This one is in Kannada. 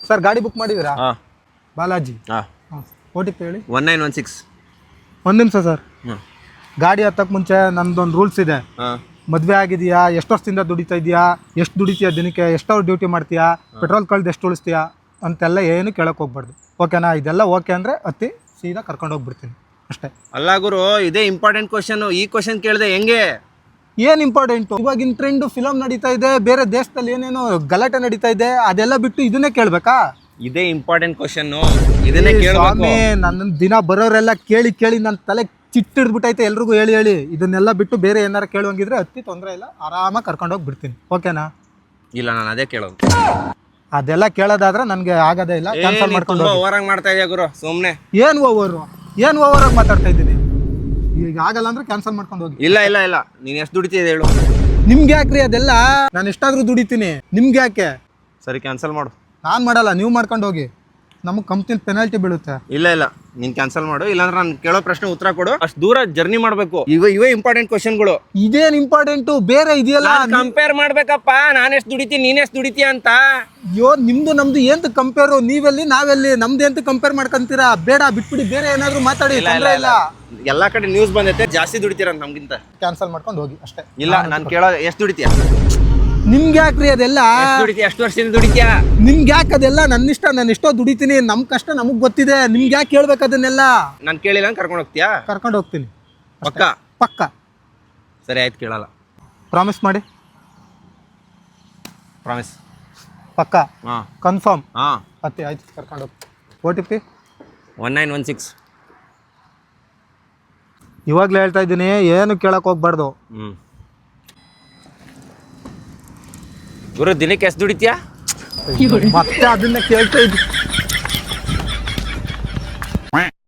ಸರ್ ಗಾಡಿ ಬುಕ್ ಮಾಡಿದ್ದೀರಾ? ಹಾಂ ಬಾಲಾಜಿ. ಹಾಂ OTP ಹೇಳಿ. 1916. ಒಂದು ನಿಮಿಷ ಸರ್. ಹಾಂ ಗಾಡಿ ಹತ್ತಕ್ಕೆ ಮುಂಚೆ ನಂದೊಂದು ರೂಲ್ಸ್ ಇದೆ. ಹಾಂ ಮದುವೆ ಆಗಿದೆಯಾ, ಎಷ್ಟು ವರ್ಷದಿಂದ ದುಡಿತಾ ಇದೆಯಾ, ಎಷ್ಟು ದುಡಿತೀಯಾ, ದಿನಕ್ಕೆ ಎಷ್ಟು ಅವ್ರು ಡ್ಯೂಟಿ ಮಾಡ್ತೀಯಾ, ಪೆಟ್ರೋಲ್ ಕಳ್ದು ಎಷ್ಟು ಉಳಿಸ್ತೀಯಾ ಅಂತೆಲ್ಲ ಏನು ಕೇಳಕ್ಕೆ ಹೋಗ್ಬಾರ್ದು. ಓಕೆನಾ? ಇದೆಲ್ಲ ಓಕೆ ಅಂದರೆ ಹತ್ತಿ ಸೀದಾ ಕರ್ಕೊಂಡು ಹೋಗ್ಬಿಡ್ತೀನಿ ಅಷ್ಟೇ. ಅಲ್ಲ ಗುರು, ಇದೇ ಇಂಪಾರ್ಟೆಂಟ್ ಕ್ವಶನ್. ಈ ಕ್ವಶನ್ ಕೇಳಿದೆ ಹೆಂಗೆ? ಏನು ಇಂಪಾರ್ಟೆಂಟು? ಇವಾಗಿನ ಟ್ರೆಂಡು ಫಿಲಮ್ ನಡೀತಾ ಇದೆ, ಬೇರೆ ದೇಶದಲ್ಲಿ ಏನೇನೋ ಗಲಾಟೆ ನಡೀತಾ ಇದೆ, ಅದೆಲ್ಲ ಬಿಟ್ಟು ಇದನ್ನೇ ಕೇಳಬೇಕಾ? ಇದೇ ಇಂಪಾರ್ಟೆಂಟ್ ಕ್ವಶನ್ನು, ಇದನ್ನೇ ಕೇಳಬೇಕು. ಸ್ವಾಮಿ, ನನ್ನ ದಿನ ಬರೋರೆಲ್ಲ ಕೇಳಿ ಕೇಳಿ ನನ್ನ ತಲೆ ಚಿಟ್ಟಿಡ್ಬಿಟ್ಟೈತೆ ಎಲ್ರಿಗೂ ಹೇಳಿ ಹೇಳಿ. ಇದನ್ನೆಲ್ಲ ಬಿಟ್ಟು ಬೇರೆ ಏನಾರ ಕೇಳುವಂಗಿದ್ರೆ ಹತ್ತಿ ತೊಂದರೆ ಇಲ್ಲ, ಆರಾಮಾಗಿ ಕರ್ಕೊಂಡೋಗಿ ಬಿಡ್ತೀನಿ. ಓಕೆನಾ? ಇಲ್ಲ, ನಾನು ಅದೇ ಕೇಳೋದು. ಅದೆಲ್ಲ ಕೇಳೋದಾದ್ರೆ ನನಗೆ ಆಗೋದೇ ಇಲ್ಲ, ಕ್ಯಾನ್ಸಲ್ ಮಾಡ್ಕೊಂಡು ಹೋಗಿ. ಓವರಾಗಿ ಮಾಡ್ತಾ ಇದೆಯಾ ಗುರು, ಸುಮ್ಮನೆ. ಏನು ಓವರಾಗಿ ಮಾತಾಡ್ತಾ ಇದ್ದೀನಿ? ಈಗ ಆಗಲ್ಲ ಅಂದ್ರೆ ಕ್ಯಾನ್ಸಲ್ ಮಾಡ್ಕೊಂಡು ಹೋಗಿ. ಇಲ್ಲ ಇಲ್ಲ ಇಲ್ಲ, ನೀನು ಎಷ್ಟು ದುಡಿತಿದೆ ಹೇಳು. ನಿಮ್ಗೆ ಯಾಕ್ರಿ ಅದೆಲ್ಲ? ನಾನು ಎಷ್ಟಾದ್ರೂ ದುಡಿತೀನಿ, ನಿಮ್ಗೆ ಯಾಕೆ? ಸರಿ, ಕ್ಯಾನ್ಸಲ್ ಮಾಡು. ನಾನು ಮಾಡಲ್ಲ, ನೀವು ಮಾಡ್ಕೊಂಡು ಹೋಗಿ. ನಮಗೆ ಕಂಪ್ನಿಲಿ ಪೆನಾಲ್ಟಿ ಬೀಳುತ್ತೆ. ಇಲ್ಲ ಇಲ್ಲ, ನೀನು ಕ್ಯಾನ್ಸಲ್ ಮಾಡು. ಇಲ್ಲಾಂದ್ರೆ ನಾನು ಕೇಳೋ ಪ್ರಶ್ನೆ ಉತ್ತರ ಕೊಡು. ಅಷ್ಟು ದೂರ ಜರ್ನಿ ಮಾಡಬೇಕು. ಇವೇ ಇಂಪಾರ್ಟೆಂಟ್ ಕ್ವಶನ್ಗಳು. ಇದೇನು ಇಂಪಾರ್ಟೆಂಟು? ಬೇರೆ ಇದೆಯಲ್ಲ, ಕಂಪೇರ್ ಮಾಡ್ಬೇಕಪ್ಪ. ನಾನೆಷ್ಟು ದುಡಿತೀನಿ, ನೀನೆಷ್ಟು ದುಡಿತೀಯ ಅಂತ. ಅಯ್ಯೋ, ನಿಮ್ದು ನಮ್ದು ಎಂತ ಕಂಪೇರು? ನೀವೆಲ್ಲಿ ನಾವೆಲ್ಲಿ? ನಮ್ದು ಎಂತ ಕಂಪೇರ್ ಮಾಡ್ಕೊಂತೀರಾ? ಬೇಡ, ಬಿಟ್ಬಿಡಿ, ಬೇರೆ ಏನಾದ್ರು ಮಾತಾಡಿ, ತೊಂದರೆ ಇಲ್ಲ. ಎಲ್ಲಾ ಕಡೆ ನ್ಯೂಸ್ ಬಂದೈತೆ, ಜಾಸ್ತಿ ದುಡಿತೀರ ನಮ್ಗಿಂತ. ಕ್ಯಾನ್ಸಲ್ ಮಾಡ್ಕೊಂಡು ಹೋಗಿ ಅಷ್ಟೇ. ಇಲ್ಲ, ನಾನು ಕೇಳೋ ಎಷ್ಟು ದುಡಿತೀಯ? ನಿಮ್ಗೆ ಯಾಕ್ರಿ ಅದೆಲ್ಲ? ಎಷ್ಟು ವರ್ಷದಿಂದ ದುಡಿತೀಯ? ನಿಮ್ಗೆ ಯಾಕೆ ಅದೆಲ್ಲ? ನನ್ನ ಇಷ್ಟ ದುಡಿತೀನಿ, ನಮ್ಮ ಕಷ್ಟ ನಮಗೆ ಗೊತ್ತಿದೆ. ನಿಮ್ಗೆ ಯಾಕೆ ಕೇಳ್ಬೇಕು ಅದನ್ನೆಲ್ಲ? ನಾನು ಕೇಳಿಲ್ಲ ಕರ್ಕೊಂಡು ಹೋಗ್ತೀಯಾ? ಕರ್ಕೊಂಡು ಹೋಗ್ತೀನಿ. ಪಕ್ಕ? ಪಕ್ಕ. ಸರಿ ಆಯ್ತು, ಕೇಳಲ್ಲ. ಪ್ರಾಮಿಸ್ ಮಾಡಿ. ಪ್ರಾಮಿಸ್. ಪಕ್ಕ? ಹಾಂ ಕನ್ಫರ್ಮ್? ಹಾಂ. ಮತ್ತೆ ಆಯ್ತು, ಕರ್ಕೊಂಡು ಹೋಗಿ. OTP 1916. ಇವಾಗಲೇ ಹೇಳ್ತಾ ಇದ್ದೀನಿ, ಏನು ಕೇಳಕ್ಕೆ ಹೋಗ್ಬಾರ್ದು. ಗುರು, ದಿನಕ್ಕೆ ಎಷ್ಟು ದುಡಿತೀಯಾ? ಮತ್ತೆ ಅದನ್ನ ಕೇಳ್ತಾ ಇದ್ದೀನಿ.